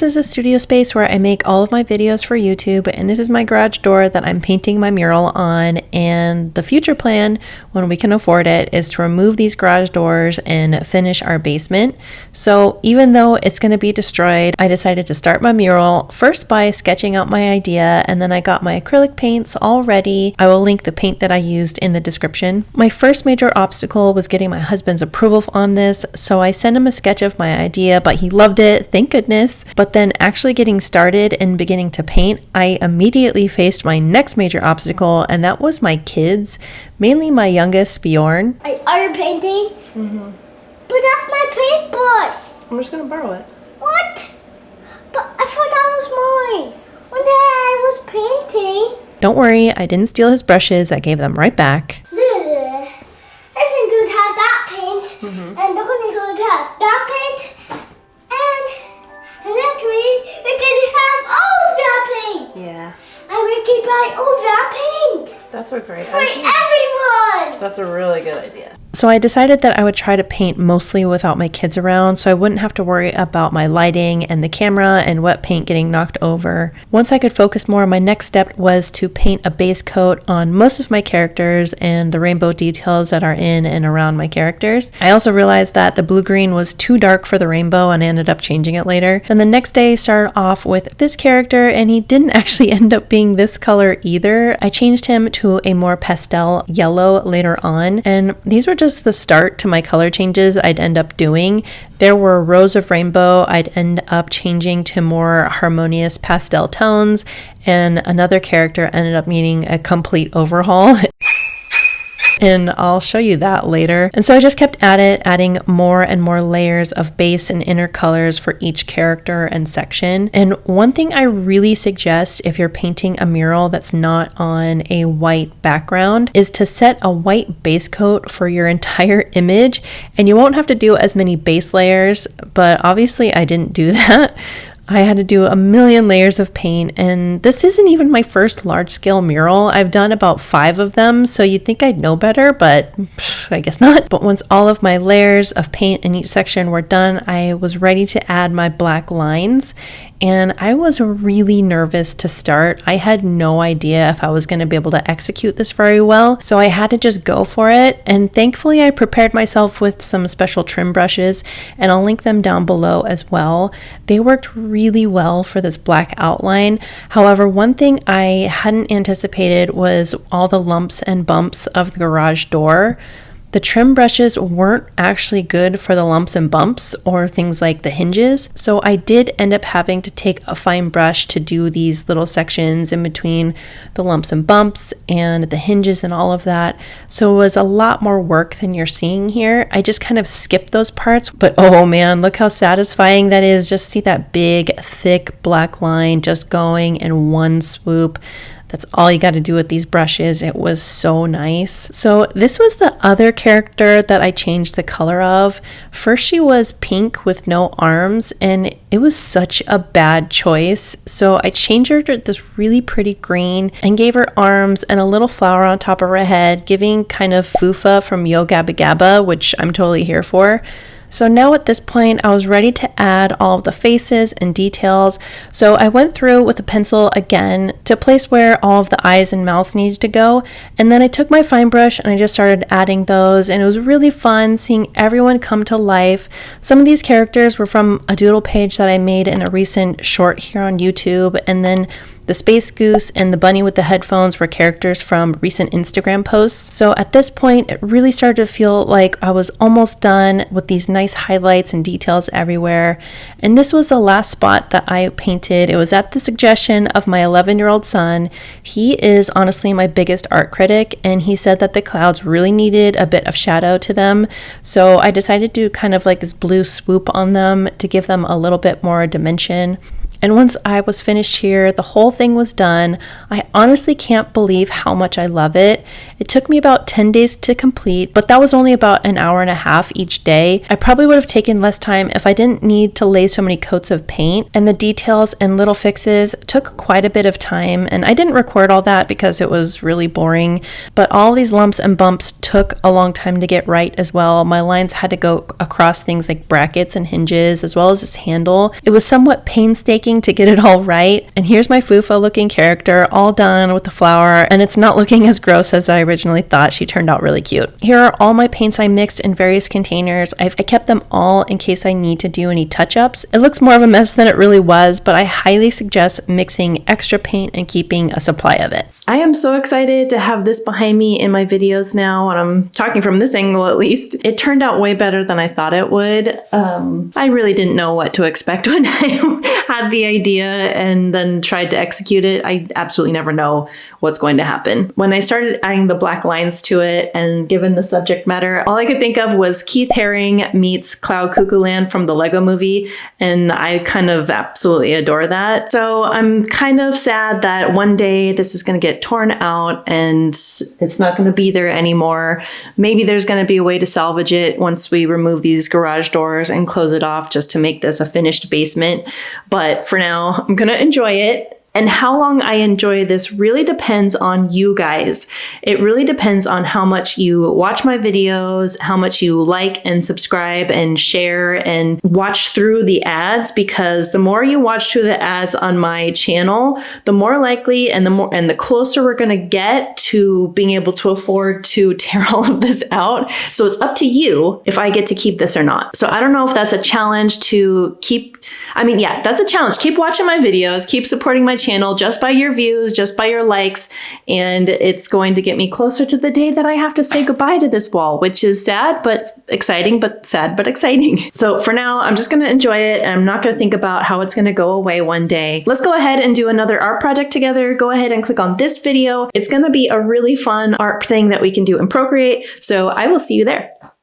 This is a studio space where I make all of my videos for YouTube, and this is my garage door that I'm painting my mural on. And the future plan, when we can afford it, is to remove these garage doors and finish our basement. So even though it's going to be destroyed, I decided to start my mural first by sketching out my idea, and then I got my acrylic paints all ready. I will link the paint that I used in the description. My first major obstacle was getting my husband's approval on this, so I sent him a sketch of my idea, but he loved it, thank goodness. But then actually getting started and beginning to paint, I immediately faced my next major obstacle, and that was my kids, mainly my youngest, Bjorn. Are you painting? Mm-hmm. But that's my paintbrush. I'm just gonna borrow it. What? But I thought that was mine. One day I was painting. Don't worry, I didn't steal his brushes, I gave them right back. Isn't good to have that paint, and the only good to have that paint, and next week we can have all that paint. Yeah, And we can buy all that paint that's a great for everyone. That's a really good idea. So I decided that I would try to paint mostly without my kids around, so I wouldn't have to worry about my lighting and the camera and wet paint getting knocked over. Once I could focus more, my next step was to paint a base coat on most of my characters and the rainbow details that are in and around my characters. I also realized that the blue-green was too dark for the rainbow, and I ended up changing it later. And the next day started off with this character, and he didn't actually end up being this color either. I changed him to a more pastel yellow later on, and these were just the start to my color changes I'd end up doing. There were rows of rainbow I'd end up changing to more harmonious pastel tones, and another character ended up needing a complete overhaul. And I'll show you that later. And so I just kept at it, adding more and more layers of base and inner colors for each character and section. And one thing I really suggest if you're painting a mural that's not on a white background is to set a white base coat for your entire image, and you won't have to do as many base layers, but obviously I didn't do that. I had to do a million layers of paint, and this isn't even my first large-scale mural. I've done about 5 of them, so you'd think I'd know better, but I guess not. But once all of my layers of paint in each section were done, I was ready to add my black lines, and I was really nervous to start. I had no idea if I was going to be able to execute this very well, so I had to just go for it. And thankfully I prepared myself with some special trim brushes, and I'll link them down below as well. They worked really well for this black outline. However, one thing I hadn't anticipated was all the lumps and bumps of the garage door. The trim brushes weren't actually good for the lumps and bumps or things like the hinges, so I did end up having to take a fine brush to do these little sections in between the lumps and bumps and the hinges and all of that. So it was a lot more work than you're seeing here. I just kind of skipped those parts, but oh man, look how satisfying that is. Just see that big, thick black line just going in one swoop. That's all you got to do with these brushes. It was so nice. So this was the other character that I changed the color of. First, she was pink with no arms, and it was such a bad choice. So I changed her to this really pretty green and gave her arms and a little flower on top of her head, giving kind of Fufa from Yo Gabba Gabba, which I'm totally here for. So now at this point, I was ready to add all of the faces and details. So I went through with a pencil again to place where all of the eyes and mouths needed to go. And then I took my fine brush and I just started adding those. And it was really fun seeing everyone come to life. Some of these characters were from a doodle page that I made in a recent short here on YouTube. And then the space goose and the bunny with the headphones were characters from recent Instagram posts. So at this point, it really started to feel like I was almost done with these nice highlights and details everywhere. And this was the last spot that I painted. It was at the suggestion of my 11-year-old son. He is honestly my biggest art critic, and he said that the clouds really needed a bit of shadow to them. So I decided to do kind of like this blue swoop on them to give them a little bit more dimension. And once I was finished here, the whole thing was done. I honestly can't believe how much I love it. It took me about 10 days to complete, but that was only about an hour and a half each day. I probably would have taken less time if I didn't need to lay so many coats of paint, and the details and little fixes took quite a bit of time, and I didn't record all that because it was really boring, but all these lumps and bumps took a long time to get right as well. My lines had to go across things like brackets and hinges, as well as this handle. It was somewhat painstaking to get it all right. And here's my Fufa looking character all done with the flower, and it's not looking as gross as I originally thought. She turned out really cute. Here are all my paints I mixed in various containers. I kept them all in case I need to do any touch-ups. It looks more of a mess than it really was, but I highly suggest mixing extra paint and keeping a supply of it. I am so excited to have this behind me in my videos now, and I'm talking from this angle at least. It turned out way better than I thought it would. I really didn't know what to expect when I had the idea and then tried to execute it. I absolutely never know what's going to happen. When I started adding the black lines to it, and given the subject matter, all I could think of was Keith Haring meets Cloud Cuckoo Land from the Lego movie, and I kind of absolutely adore that. So I'm kind of sad that one day this is going to get torn out and it's not going to be there anymore. Maybe there's going to be a way to salvage it once we remove these garage doors and close it off just to make this a finished basement. But for now, I'm gonna enjoy it. And how long I enjoy this really depends on you guys. It really depends on how much you watch my videos, how much you like and subscribe and share and watch through the ads, because the more you watch through the ads on my channel, the more likely and the closer we're gonna get to being able to afford to tear all of this out. So it's up to you if I get to keep this or not. So I don't know if that's a challenge to keep. Yeah, that's a challenge. Keep watching my videos, keep supporting my channel just by your views, just by your likes, and it's going to get me closer to the day that I have to say goodbye to this wall, which is sad but exciting, but sad but exciting. So for now, I'm just going to enjoy it, and I'm not going to think about how it's going to go away one day. Let's go ahead and do another art project together. Go ahead and click on this video. It's going to be a really fun art thing that we can do in Procreate, so I will see you there.